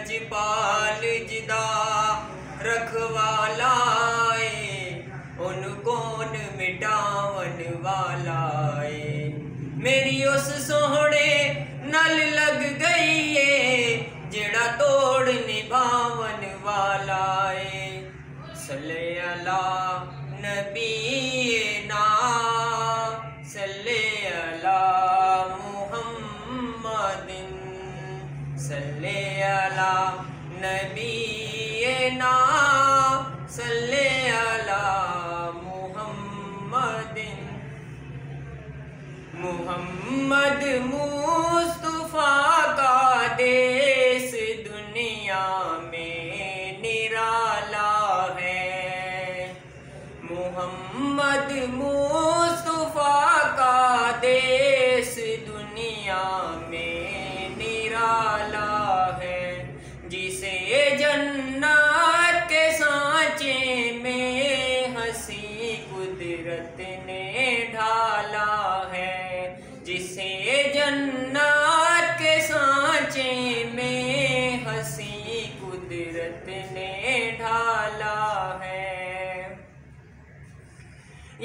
लजपाल जिदा रखवाला उन कौन मिटावन वाला मेरी उस सोहने नल लग गई जेड़ा तोड़ निभावन वाला सल्ले अला नबी ना सल्ले अला मुहम्मदिन सल्ले अला नबी ना सल्ले अला मुहम्मदिन मुहम्मद मुस्तफा का देश दुनिया में निराला है मुहम्मद मुस्तफा का देश दुनिया में निराला है जिसे जन्नत के सांचे में हंसी कुदरत ने ढाला है जिसे जन्नत के सांचे में हंसी कुदरत ने ढाला है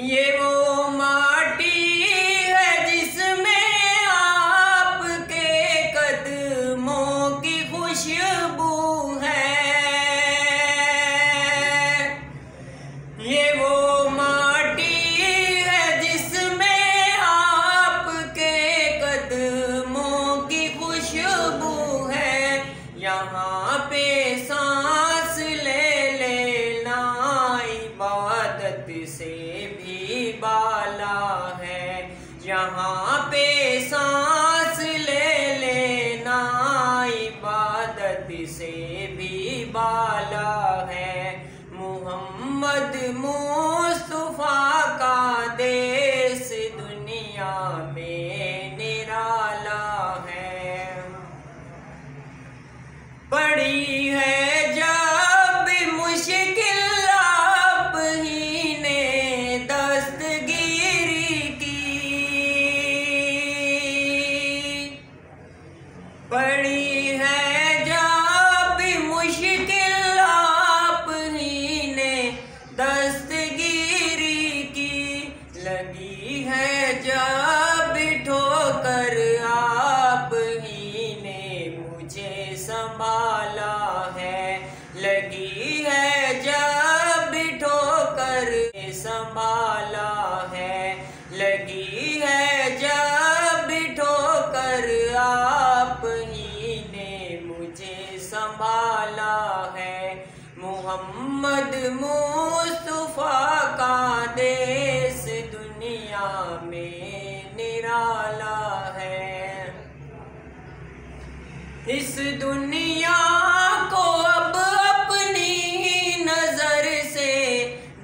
ये वो माटी है जिसमें आपके कदमों की खुशबू है ये वो माटी है जिसमें आपके कदमों की खुशबू है यहाँ पे सांस ले लेना इबादत से भी बाला है यहाँ पे सांस ले लेना इबादत से भी बाला है मुहम्मद मुस्तफा का देश दुनिया में निराला है बड़ी है जब मुश्किल आप ही ने दस्तगीरी की बड़ी है जब मुश्किल आप ही ने दस्तगीरी की लगी है जब ठोकर आप ही ने मुझे संभाला है लगी है जब ठोकर संभाला है लगी है जब ठोकर आप ही ने मुझे संभाला है मुहम्मद मुस्तफा का देश दुनिया में निराला है इस दुनिया को अब अपनी नजर से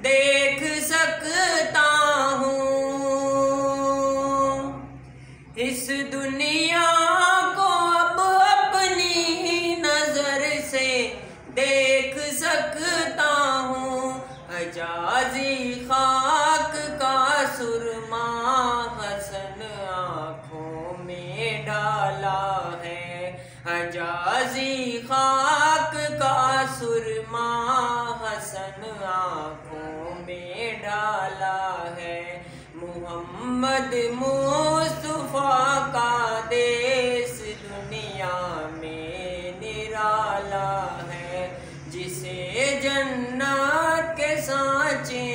देख सकता हूँ इस दुनिया को अब अपनी नजर से देख सकता हूँ अजाजी खाक का सुरमा हसन आँखों में डाला है अजाजी खाक का सुरमा हसन आँखों में डाला है मुहम्मद मुस्तफा का देश दुनिया में निराला है जिसे जन्नत के सांचे